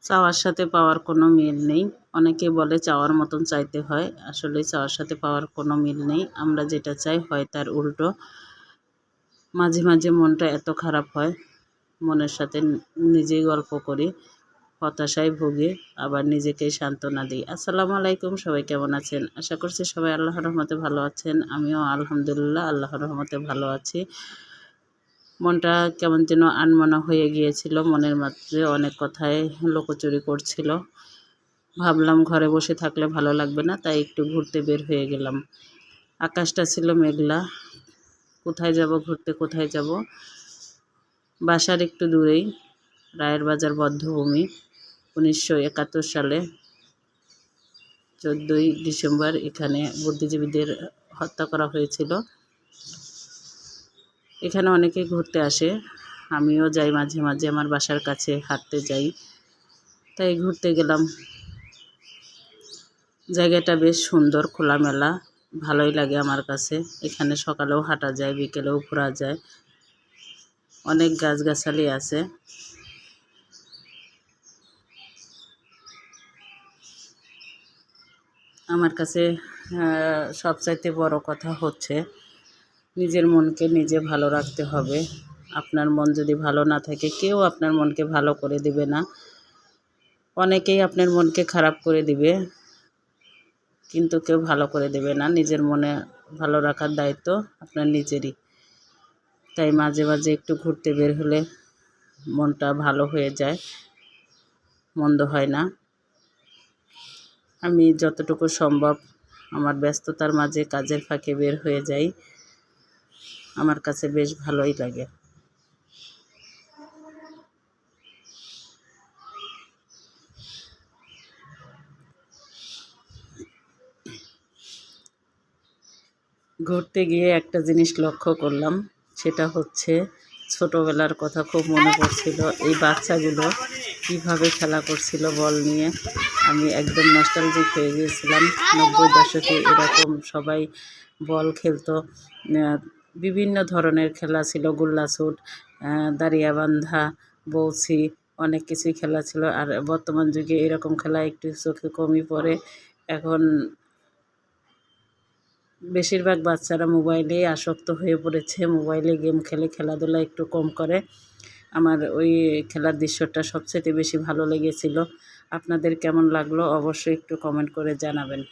চাওয়ার সাথে পাওয়ার কোনো মিল নেই। অনেকেই বলে চাওয়ার মতন চাইতে হয়। আসলে চাওয়ার সাথে পাওয়ার কোনো মিল নেই। আমরা যেটা চাই হয় তার উল্টো। মাঝে, মাঝে মনটা এত খারাপ হয়, মনের সাথে নিজেই গল্প করি, হতাশায় ভুগি, আবার নিজেকেই সান্ত্বনা দিই। আসসালামু আলাইকুম, সবাই কেমন আছেন? আশা করছি সবাই আল্লাহর রহমতে ভালো আছেন। আমিও আলহামদুলিল্লাহ আল্লাহর রহমতে ভালো আছি। মনটা কেমন যেন আনমনা হয়ে গিয়েছিল। মনের মাঝে অনেক কথাই লুকোচুরি করছিল। ভাবলাম ঘরে বসে থাকলে ভালো লাগবে না, তাই একটু ঘুরতে বের হয়ে গেলাম। আকাশটা ছিল মেঘলা। কোথায় যাব ঘুরতে, কোথায় যাব? বাসার একটু দূরেই রায়ের বাজার বধ্যভূমি। 1971 সালে 14ই ডিসেম্বর এখানে বুদ্ধিজীবীদের হত্যা করা হয়েছিল। এখানে অনেকেই ঘুরতে আসে। আমিও যাই মাঝে মাঝে, আমার বাসার কাছে হাঁটতে যাই, তাই ঘুরতে গেলাম। জায়গাটা বেশ সুন্দর, খোলামেলা, ভালোই লাগে আমার কাছে। এখানে সকালেও হাঁটা যায়, বিকেলেও ঘোরা যায়। অনেক গাছগাছালি আছে। আমার কাছে সবচাইতে বড় কথা হচ্ছে নিজের মনকে নিজে ভালো রাখতে হবে। আপনার মন যদি ভালো না থাকে, কেউ আপনার মনকে ভালো করে দিবে না। অনেকেই আপনার মনকে খারাপ করে দিবে, কিন্তু কেউ ভালো করে দেবে না। নিজের মনে ভালো রাখার দায়িত্ব আপনার নিজেরই। তাই মাঝে মাঝে একটু ঘুরতে বের হলে মনটা ভালো হয়ে যায়, মন্দ হয় না। আমি যতটুকু সম্ভব আমার ব্যস্ততার মাঝে কাজের ফাঁকে বের হয়ে যাই। আমার কাছে বেশ ভালোই লাগে। ঘুরতে গিয়ে একটা জিনিস লক্ষ্য করলাম, সেটা হচ্ছে ছোটোবেলার কথা খুব মনে পড়ছিল। এই বাচ্চাগুলো কীভাবে খেলা করছিল বল নিয়ে, আমি একদম নস্টালজিক হয়ে গিয়েছিলাম। 90 দশকে এরকম সবাই বল খেলতো। বিভিন্ন ধরনের খেলা ছিল, গোল্লা ছুট, দাড়িয়াবান্ধা, বউছি, অনেক কিছুই খেলা ছিল। আর বর্তমান যুগে এরকম খেলা একটু চোখে কমই পড়ে। এখন বেশিরভাগ বাচ্চারা মোবাইলেই আসক্ত হয়ে পড়েছে, মোবাইলে গেম খেলে, খেলাধুলা একটু কম করে। আমার ওই খেলার দৃশ্যটা সবচেয়ে বেশি ভালো লেগেছিল। আপনাদের কেমন লাগলো অবশ্যই একটু কমেন্ট করে জানাবেন।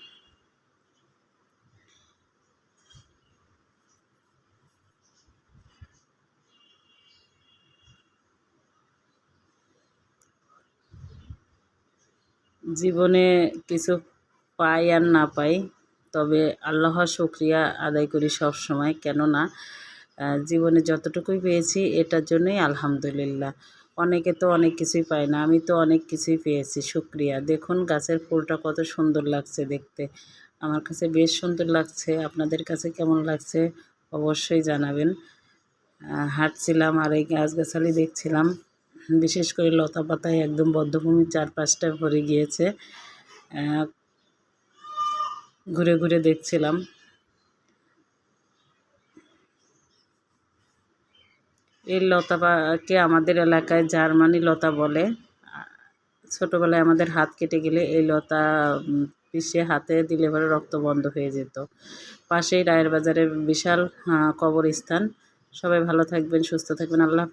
জীবনে কিছু পাই আর না পাই, তবে আল্লাহর শুকরিয়া আদায় করি সব সময়। কেননা জীবনে যতটুকুই পেয়েছি এটার জন্যই আলহামদুলিল্লাহ। অনেকে তো অনেক কিছুই পায় না, আমি তো অনেক কিছুই পেয়েছি, শুকরিয়া। দেখুন গাছের ফুলটা কত সুন্দর লাগছে দেখতে, আমার কাছে বেশ সুন্দর লাগছে। আপনাদের কাছে কেমন লাগছে অবশ্যই জানাবেন। হাঁটছিলাম আর এই গাছগাছালি দেখছিলাম, বিশেষ করে লতা পাতায় একদম বধ্যভূমির চারপাশটা ভরে গিয়েছে। ঘুরে ঘুরে দেখছিলাম। এই লতাকে আমাদের এলাকায় জার্মানি লতা বলে। ছোটোবেলায় আমাদের হাত কেটে গেলে এই লতা পিষে হাতে দিলে পরে রক্ত বন্ধ হয়ে যেত। পাশেই রায়ের বাজারের বিশাল কবরস্থান। সবাই ভালো থাকবেন, সুস্থ থাকবেন। আল্লাহ